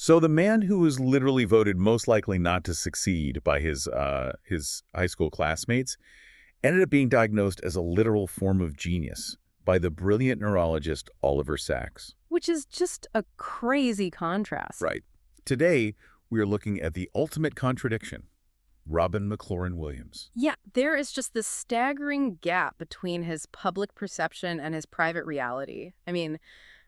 So the man who was literally voted most likely not to succeed by his high school classmates ended up being diagnosed as a literal form of genius by the brilliant neurologist Oliver Sacks. Which is just a crazy contrast. Right. Today, we are looking at the ultimate contradiction, Robin McLaurin Williams. Yeah, there is just this staggering gap between his public perception and his private reality. I mean,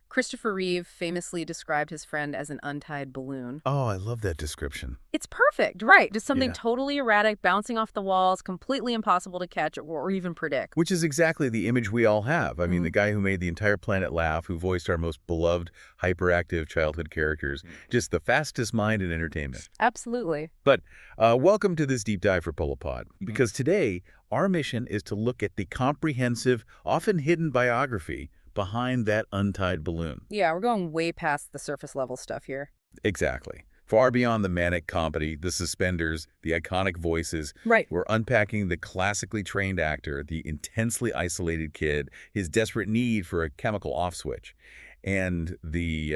Christopher Reeve famously described his friend as an untied balloon. Oh, I love that description. It's perfect, right? Just something Yeah. totally erratic, bouncing off the walls, completely impossible to catch or even predict. Which is exactly the image we all have. I mean, the guy who made the entire planet laugh, who voiced our most beloved, hyperactive childhood characters, just the fastest mind in entertainment. Absolutely. But welcome to this deep dive for pplpod, because today our mission is to look at the comprehensive, often hidden biography behind that untied balloon. Yeah, we're going way past the surface level stuff here. Exactly. Far beyond the manic comedy, the suspenders, the iconic voices. Right. We're unpacking the classically trained actor, the intensely isolated kid, his desperate need for a chemical off switch, and the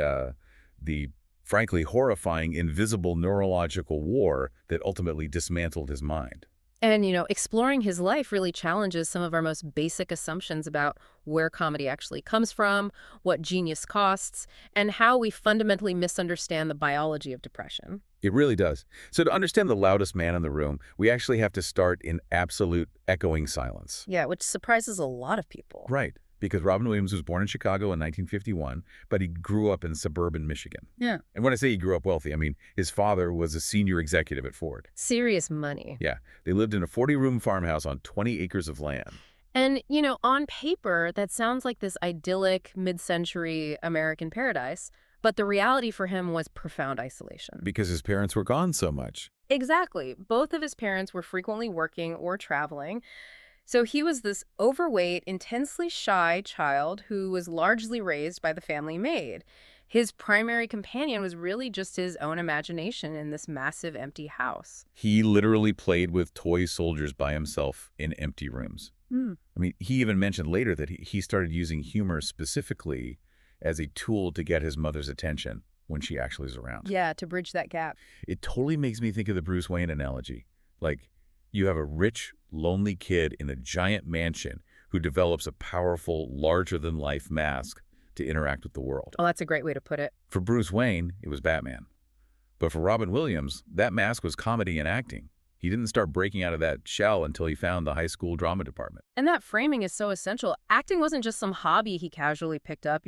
frankly horrifying invisible neurological war that ultimately dismantled his mind. And, exploring his life really challenges some of our most basic assumptions about where comedy actually comes from, what genius costs, and how we fundamentally misunderstand the biology of depression. It really does. So to understand the loudest man in the room, we actually have to start in absolute echoing silence. Yeah, which surprises a lot of people. Right. Because Robin Williams was born in Chicago in 1951, but he grew up in suburban Michigan. Yeah. And when I say he grew up wealthy, I mean his father was a senior executive at Ford. Serious money. Yeah. They lived in a 40-room farmhouse on 20 acres of land. And, on paper, that sounds like this idyllic mid-century American paradise, but the reality for him was profound isolation. Because his parents were gone so much. Exactly. Both of his parents were frequently working or traveling. So he was this overweight, intensely shy child who was largely raised by the family maid. His primary companion was really just his own imagination in this massive empty house. He literally played with toy soldiers by himself in empty rooms. I mean, he even mentioned later that he started using humor specifically as a tool to get his mother's attention when she actually is around. Yeah, to bridge that gap. It totally makes me think of the Bruce Wayne analogy. Like, you have a rich, lonely kid in a giant mansion who develops a powerful, larger-than-life mask to interact with the world. Oh, that's a great way to put it. For Bruce Wayne, it was Batman. But for Robin Williams, that mask was comedy and acting. He didn't start breaking out of that shell until he found the high school drama department. And that framing is so essential. Acting wasn't just some hobby he casually picked up,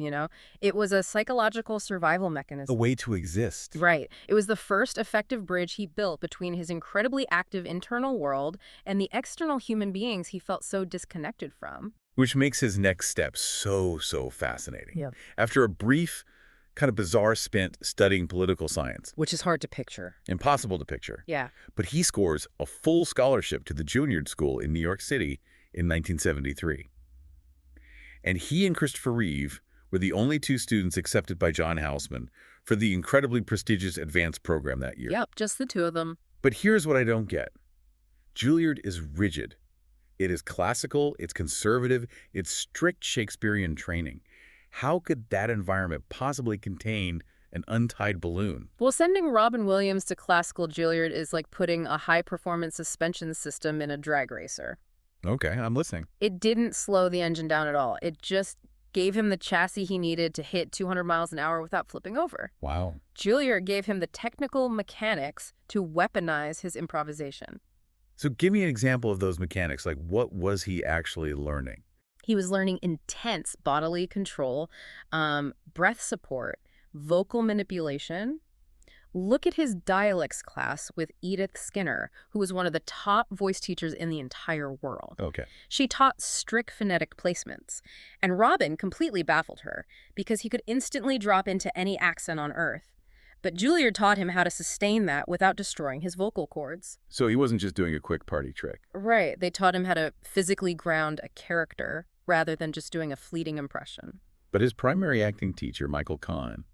It was a psychological survival mechanism. A way to exist. Right. It was the first effective bridge he built between his incredibly active internal world and the external human beings he felt so disconnected from. Which makes his next step so fascinating. Yeah. After a brief, kind of bizarre stint studying political science. Which is hard to picture. Impossible to picture. Yeah. But he scores a full scholarship to the Juilliard School in New York City in 1973. And he and Christopher Reeve were the only two students accepted by John Houseman for the incredibly prestigious advanced program that year. Yep, just the two of them. But here's what I don't get. Juilliard is rigid. It is classical, it's conservative, it's strict Shakespearean training. How could that environment possibly contain an untied balloon? Well, sending Robin Williams to classical Juilliard is like putting a high-performance suspension system in a drag racer. Okay, I'm listening. It didn't slow the engine down at all. It just gave him the chassis he needed to hit 200 miles an hour without flipping over. Wow. Juilliard gave him the technical mechanics to weaponize his improvisation. So give me an example of those mechanics. Like, what was he actually learning? He was learning intense bodily control, breath support, vocal manipulation. Look at his dialects class with Edith Skinner, who was one of the top voice teachers in the entire world. Okay. She taught strict phonetic placements, and Robin completely baffled her because he could instantly drop into any accent on Earth. But Juilliard taught him how to sustain that without destroying his vocal cords. So he wasn't just doing a quick party trick. Right. They taught him how to physically ground a character rather than just doing a fleeting impression. But his primary acting teacher, Michael Kahn,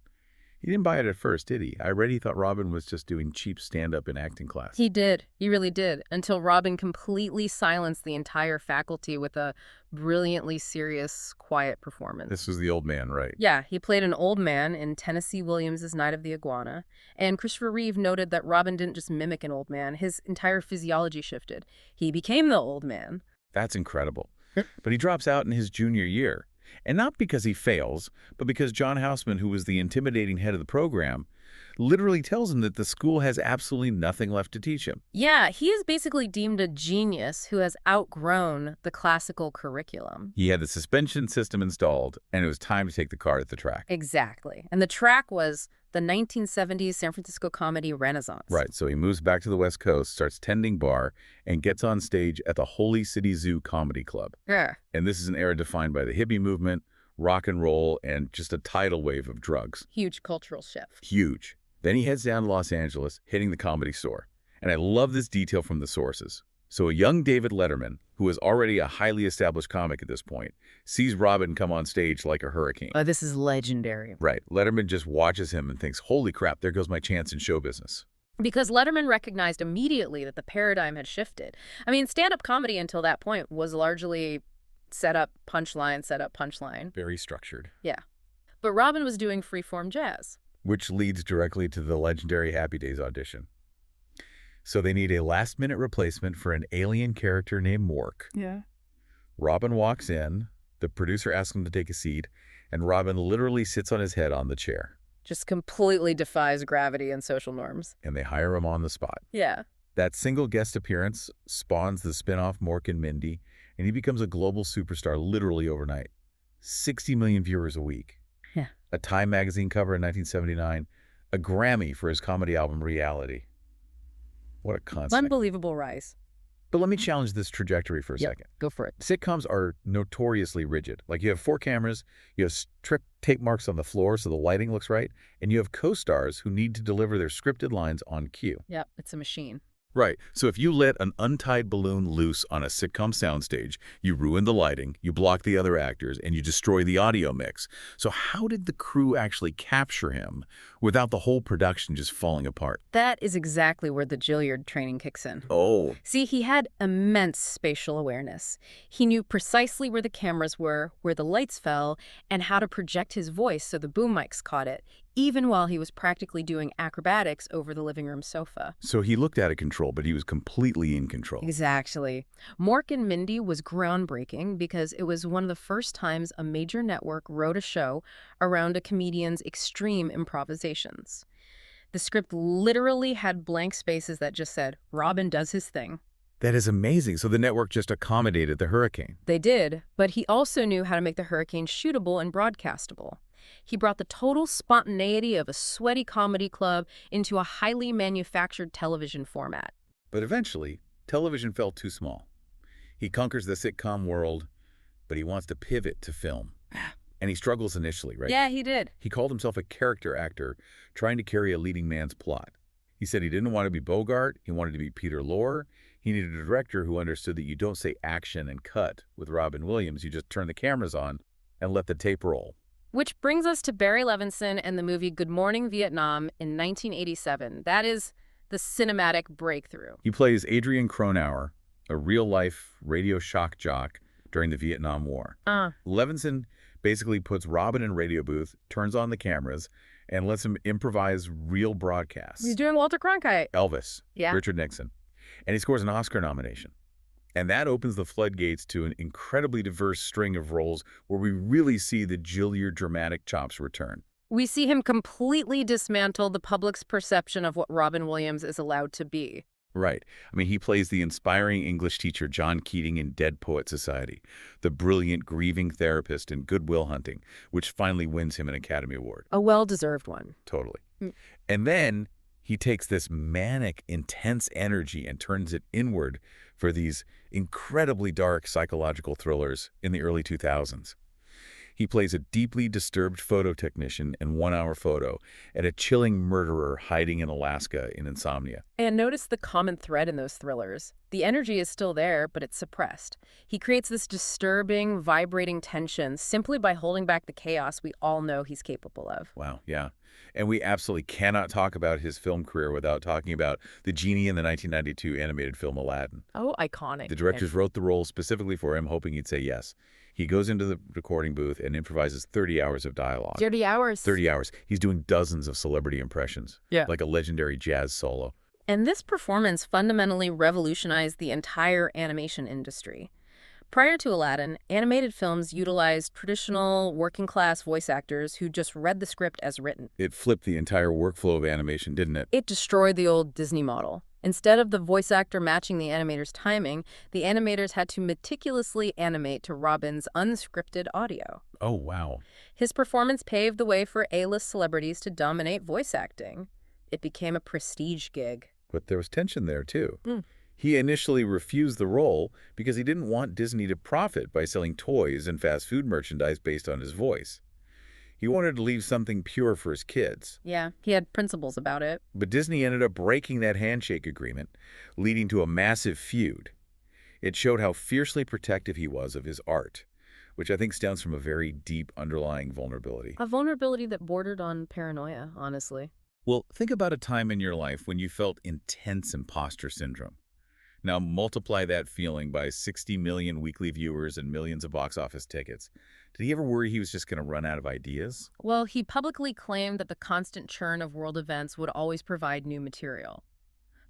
He didn't buy it at first, did he? I read he thought Robin was just doing cheap stand-up in acting class. He did. He really did. Until Robin completely silenced the entire faculty with a brilliantly serious, quiet performance. This was the old man, right? Yeah, he played an old man in Tennessee Williams' Night of the Iguana. And Christopher Reeve noted that Robin didn't just mimic an old man. His entire physiology shifted. He became the old man. That's incredible. But he drops out in his junior year. And not because he fails, but because John Houseman, who was the intimidating head of the program, literally tells him that the school has absolutely nothing left to teach him. Yeah, he is basically deemed a genius who has outgrown the classical curriculum. He had the suspension system installed, and it was time to take the car to the track. Exactly. And the track was the 1970s San Francisco comedy Renaissance. Right, so he moves back to the West Coast, starts tending bar, and gets on stage at the Holy City Zoo Comedy Club. Yeah. And this is an era defined by the hippie movement, rock and roll, and just a tidal wave of drugs. Huge cultural shift. Huge. Then he heads down to Los Angeles, hitting the Comedy Store. And I love this detail from the sources. So a young David Letterman, who is already a highly established comic at this point, sees Robin come on stage like a hurricane. This is legendary. Right. Letterman just watches him and thinks, holy crap, there goes my chance in show business. Because Letterman recognized immediately that the paradigm had shifted. I mean, stand-up comedy until that point was largely set up, punchline. Very structured. Yeah. But Robin was doing free-form jazz. Which leads directly to the legendary Happy Days audition. So they need a last-minute replacement for an alien character named Mork. Yeah. Robin walks in, the producer asks him to take a seat, and Robin literally sits on his head on the chair. Just completely defies gravity and social norms. And they hire him on the spot. Yeah. That single guest appearance spawns the spin-off Mork and Mindy, and he becomes a global superstar literally overnight. 60 million viewers a week. Yeah. A Time magazine cover in 1979, a Grammy for his comedy album Reality. What a concept. Unbelievable rise. But let me challenge this trajectory for a second. Go for it. Sitcoms are notoriously rigid. Like you have 4 cameras, you have strict tape marks on the floor so the lighting looks right, and you have co-stars who need to deliver their scripted lines on cue. Yep, it's a machine. Right. So if you let an untied balloon loose on a sitcom soundstage, you ruin the lighting, you block the other actors, and you destroy the audio mix. So how did the crew actually capture him without the whole production just falling apart? That is exactly where the Gilliard training kicks in. Oh. See, he had immense spatial awareness. He knew precisely where the cameras were, where the lights fell, and how to project his voice so the boom mics caught it, even while he was practically doing acrobatics over the living room sofa. So he looked out of control, but he was completely in control. Exactly. Mork and Mindy was groundbreaking because it was one of the first times a major network wrote a show around a comedian's extreme improvisations. The script literally had blank spaces that just said, Robin does his thing. That is amazing. So the network just accommodated the hurricane. They did, but he also knew how to make the hurricane shootable and broadcastable. He brought the total spontaneity of a sweaty comedy club into a highly manufactured television format. But eventually, television felt too small. He conquers the sitcom world, but he wants to pivot to film. And he struggles initially, right? Yeah, he did. He called himself a character actor, trying to carry a leading man's plot. He said he didn't want to be Bogart, he wanted to be Peter Lorre. He needed a director who understood that you don't say action and cut with Robin Williams, you just turn the cameras on and let the tape roll. Which brings us to Barry Levinson and the movie Good Morning Vietnam in 1987. That is the cinematic breakthrough. He plays Adrian Cronauer, a real-life radio shock jock during the Vietnam War. Levinson basically puts Robin in a radio booth, turns on the cameras, and lets him improvise real broadcasts. He's doing Walter Cronkite. Elvis, Yeah. Richard Nixon. And he scores an Oscar nomination. And that opens the floodgates to an incredibly diverse string of roles where we really see the Gilliard dramatic chops return. We see him completely dismantle the public's perception of what Robin Williams is allowed to be. Right. I mean, he plays the inspiring English teacher John Keating in Dead Poet Society, the brilliant grieving therapist in Good Will Hunting, which finally wins him an Academy Award. A well-deserved one. Totally. And then he takes this manic, intense energy and turns it inward for these incredibly dark psychological thrillers in the early 2000s. He plays a deeply disturbed photo technician in 1 Hour Photo and a chilling murderer hiding in Alaska in Insomnia. And notice the common thread in those thrillers. The energy is still there, but it's suppressed. He creates this disturbing, vibrating tension simply by holding back the chaos we all know he's capable of. Wow, yeah. And we absolutely cannot talk about his film career without talking about the genie in the 1992 animated film Aladdin. Oh, iconic. The directors wrote the role specifically for him, hoping he'd say yes. He goes into the recording booth and improvises 30 hours of dialogue. 30 hours. 30 hours. He's doing dozens of celebrity impressions, Yeah. like a legendary jazz solo. And this performance fundamentally revolutionized the entire animation industry. Prior to Aladdin, animated films utilized traditional working-class voice actors who just read the script as written. It flipped the entire workflow of animation, didn't it? It destroyed the old Disney model. Instead of the voice actor matching the animator's timing, the animators had to meticulously animate to Robin's unscripted audio. Oh, wow. His performance paved the way for A-list celebrities to dominate voice acting. It became a prestige gig. But there was tension there, too. Mm. He initially refused the role because he didn't want Disney to profit by selling toys and fast food merchandise based on his voice. He wanted to leave something pure for his kids. Yeah, he had principles about it. But Disney ended up breaking that handshake agreement, leading to a massive feud. It showed how fiercely protective he was of his art, which I think stems from a very deep underlying vulnerability. A vulnerability that bordered on paranoia, honestly. Well, think about a time in your life when you felt intense imposter syndrome. Now multiply that feeling by 60 million weekly viewers and millions of box office tickets. Did he ever worry he was just going to run out of ideas? Well, he publicly claimed that the constant churn of world events would always provide new material.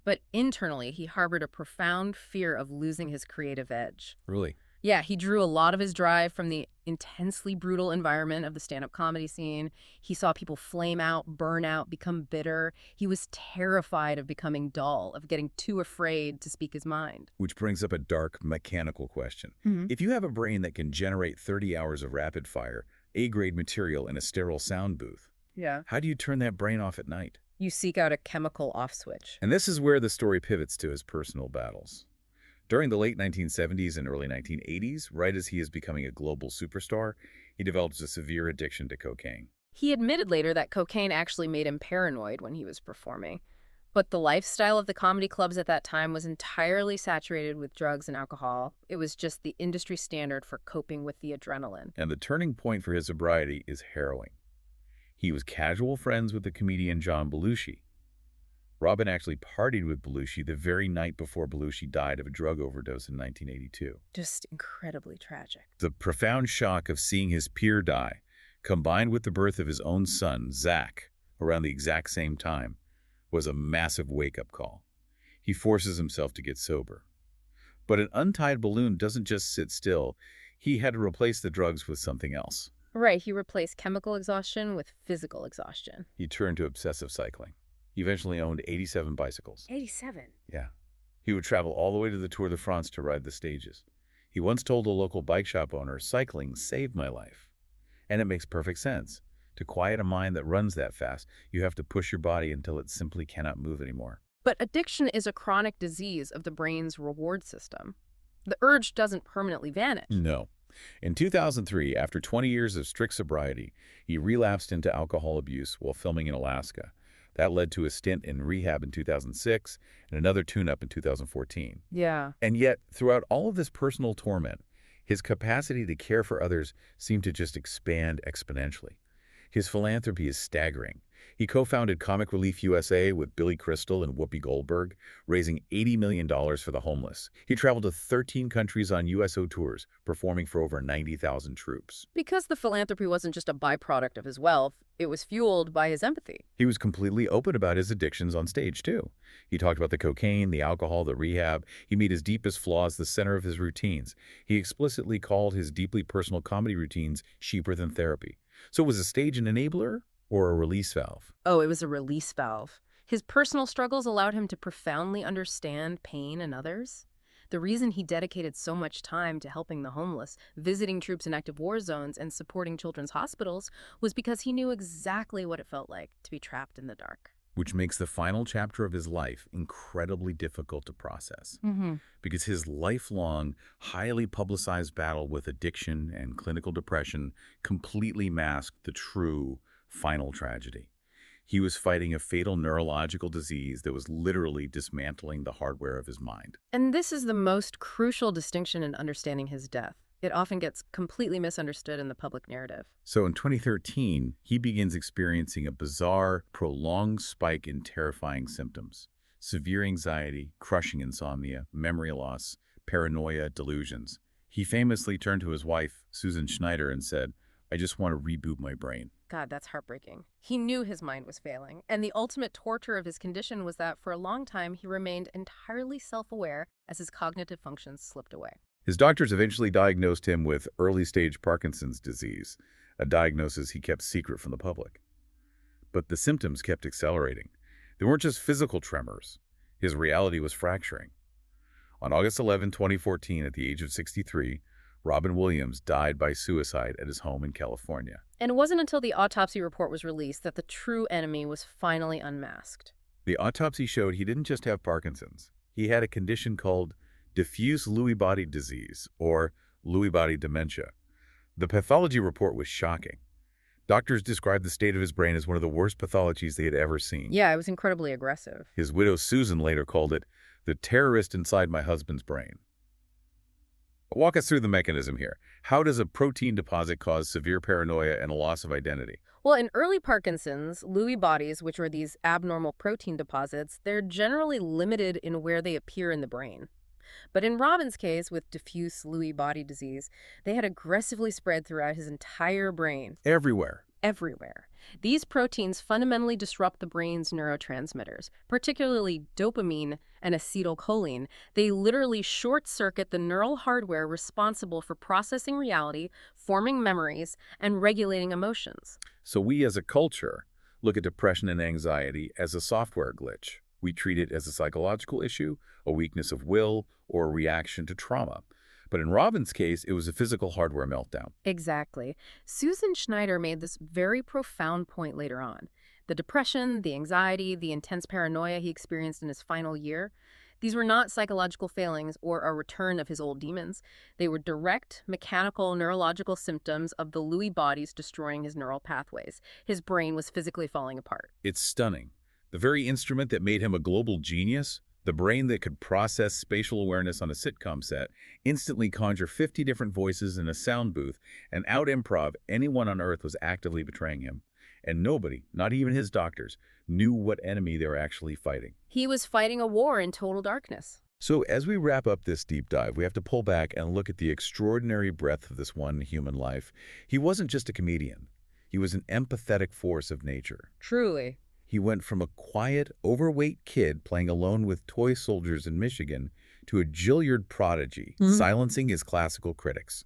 But internally, he harbored a profound fear of losing his creative edge. Really? Yeah, he drew a lot of his drive from the intensely brutal environment of the stand-up comedy scene. He saw people flame out, burn out, become bitter. He was terrified of becoming dull, of getting too afraid to speak his mind. Which brings up a dark, mechanical question. Mm-hmm. If you have a brain that can generate 30 hours of rapid-fire, A-grade material in a sterile sound booth, Yeah. how do you turn that brain off at night? You seek out a chemical off switch. And this is where the story pivots to his personal battles. During the late 1970s and early 1980s, right as he is becoming a global superstar, he develops a severe addiction to cocaine. He admitted later that cocaine actually made him paranoid when he was performing. But the lifestyle of the comedy clubs at that time was entirely saturated with drugs and alcohol. It was just the industry standard for coping with the adrenaline. And the turning point for his sobriety is harrowing. He was casual friends with the comedian John Belushi. Robin actually partied with Belushi the very night before Belushi died of a drug overdose in 1982. Just incredibly tragic. The profound shock of seeing his peer die, combined with the birth of his own son, Zach, around the exact same time, was a massive wake-up call. He forces himself to get sober. But an untied balloon doesn't just sit still. He had to replace the drugs with something else. Right, he replaced chemical exhaustion with physical exhaustion. He turned to obsessive cycling. He eventually owned 87 bicycles. 87? Yeah. He would travel all the way to the Tour de France to ride the stages. He once told a local bike shop owner, "Cycling saved my life." And it makes perfect sense. To quiet a mind that runs that fast, you have to push your body until it simply cannot move anymore. But addiction is a chronic disease of the brain's reward system. The urge doesn't permanently vanish. No. In 2003, after 20 years of strict sobriety, he relapsed into alcohol abuse while filming in Alaska. That led to a stint in rehab in 2006 and another tune-up in 2014. Yeah. And yet, throughout all of this personal torment, his capacity to care for others seemed to just expand exponentially. His philanthropy is staggering. He co-founded Comic Relief USA with Billy Crystal and Whoopi Goldberg, raising $80 million for the homeless. He traveled to 13 countries on USO tours, performing for over 90,000 troops. Because the philanthropy wasn't just a byproduct of his wealth, it was fueled by his empathy. He was completely open about his addictions on stage, too. He talked about the cocaine, the alcohol, the rehab. He made his deepest flaws the center of his routines. He explicitly called his deeply personal comedy routines cheaper than therapy. So was a stage an enabler or a release valve? Oh, it was a release valve. His personal struggles allowed him to profoundly understand pain in others. The reason he dedicated so much time to helping the homeless, visiting troops in active war zones, and supporting children's hospitals was because he knew exactly what it felt like to be trapped in the dark. Which makes the final chapter of his life incredibly difficult to process. Because his lifelong, highly publicized battle with addiction and clinical depression completely masked the true final tragedy. He was fighting a fatal neurological disease that was literally dismantling the hardware of his mind. And this is the most crucial distinction in understanding his death. It often gets completely misunderstood in the public narrative. So in 2013, he begins experiencing a bizarre, prolonged spike in terrifying symptoms. Severe anxiety, crushing insomnia, memory loss, paranoia, delusions. He famously turned to his wife, Susan Schneider, and said, "I just want to reboot my brain." God, that's heartbreaking. He knew his mind was failing, and the ultimate torture of his condition was that for a long time he remained entirely self-aware as his cognitive functions slipped away. His doctors eventually diagnosed him with early-stage Parkinson's disease, a diagnosis he kept secret from the public. But the symptoms kept accelerating. They weren't just physical tremors. His reality was fracturing. On August 11, 2014, at the age of 63, Robin Williams died by suicide at his home in California. And it wasn't until the autopsy report was released that the true enemy was finally unmasked. The autopsy showed he didn't just have Parkinson's. He had a condition called diffuse Lewy body disease, or Lewy body dementia. The pathology report was shocking. Doctors described the state of his brain as one of the worst pathologies they had ever seen. Yeah, it was incredibly aggressive. His widow Susan later called it the terrorist inside my husband's brain. Walk us through the mechanism here. How does a protein deposit cause severe paranoia and a loss of identity? Well, in early Parkinson's, Lewy bodies, which are these abnormal protein deposits, they're generally limited in where they appear in the brain. But in Robin's case, with diffuse Lewy body disease, they had aggressively spread throughout his entire brain. Everywhere. Everywhere. These proteins fundamentally disrupt the brain's neurotransmitters, particularly dopamine and acetylcholine. They literally short-circuit the neural hardware responsible for processing reality, forming memories, and regulating emotions. So we as a culture look at depression and anxiety as a software glitch. We treat it as a psychological issue, a weakness of will, or a reaction to trauma. But in Robin's case, it was a physical hardware meltdown. Exactly. Susan Schneider made this very profound point later on. The depression, the anxiety, the intense paranoia he experienced in his final year, these were not psychological failings or a return of his old demons. They were direct, mechanical, neurological symptoms of the Lewy bodies destroying his neural pathways. His brain was physically falling apart. It's stunning. The very instrument that made him a global genius, the brain that could process spatial awareness on a sitcom set, instantly conjure 50 different voices in a sound booth, and out-improv anyone on Earth was actively betraying him. And nobody, not even his doctors, knew what enemy they were actually fighting. He was fighting a war in total darkness. So as we wrap up this deep dive, we have to pull back and look at the extraordinary breadth of this one human life. He wasn't just a comedian. He was an empathetic force of nature. Truly. He went from a quiet, overweight kid playing alone with toy soldiers in Michigan to a Gilliard prodigy, silencing his classical critics.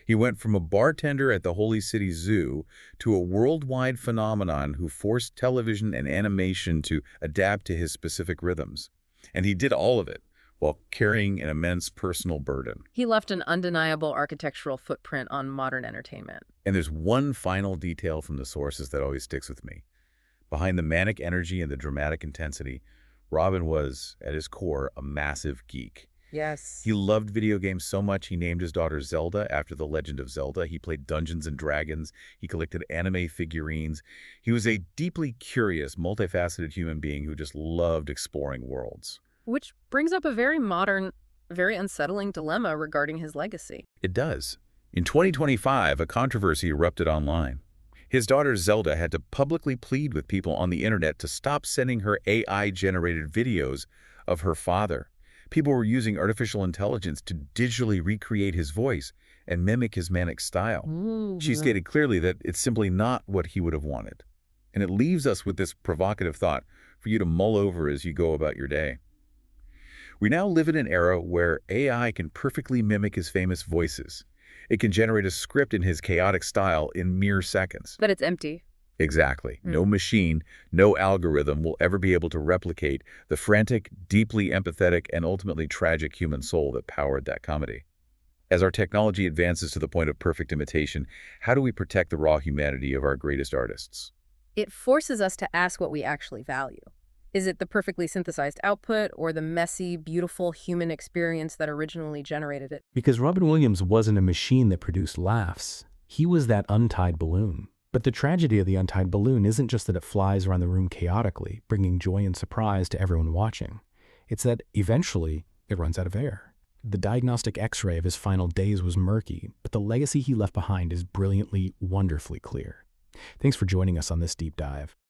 He went from a bartender at the Holy City Zoo to a worldwide phenomenon who forced television and animation to adapt to his specific rhythms. And he did all of it while carrying an immense personal burden. He left an undeniable architectural footprint on modern entertainment. And there's one final detail from the sources that always sticks with me. Behind the manic energy and the dramatic intensity, Robin was, at his core, a massive geek. Yes. He loved video games so much he named his daughter Zelda after the Legend of Zelda. He played Dungeons and Dragons. He collected anime figurines. He was a deeply curious, multifaceted human being who just loved exploring worlds. Which brings up a very modern, very unsettling dilemma regarding his legacy. It does. In 2025, a controversy erupted online. His daughter Zelda had to publicly plead with people on the internet to stop sending her AI-generated videos of her father. People were using artificial intelligence to digitally recreate his voice and mimic his manic style. She stated clearly that it's simply not what he would have wanted. And it leaves us with this provocative thought for you to mull over as you go about your day. We now live in an era where AI can perfectly mimic his famous voices. It can generate a script in his chaotic style in mere seconds. But it's empty. Exactly. No machine, no algorithm will ever be able to replicate the frantic, deeply empathetic, and ultimately tragic human soul that powered that comedy. As our technology advances to the point of perfect imitation, how do we protect the raw humanity of our greatest artists? It forces us to ask what we actually value. Is it the perfectly synthesized output or the messy, beautiful human experience that originally generated it? Because Robin Williams wasn't a machine that produced laughs. He was that untied balloon. But the tragedy of the untied balloon isn't just that it flies around the room chaotically, bringing joy and surprise to everyone watching. It's that eventually it runs out of air. The diagnostic x-ray of his final days was murky, but the legacy he left behind is brilliantly, wonderfully clear. Thanks for joining us on this deep dive.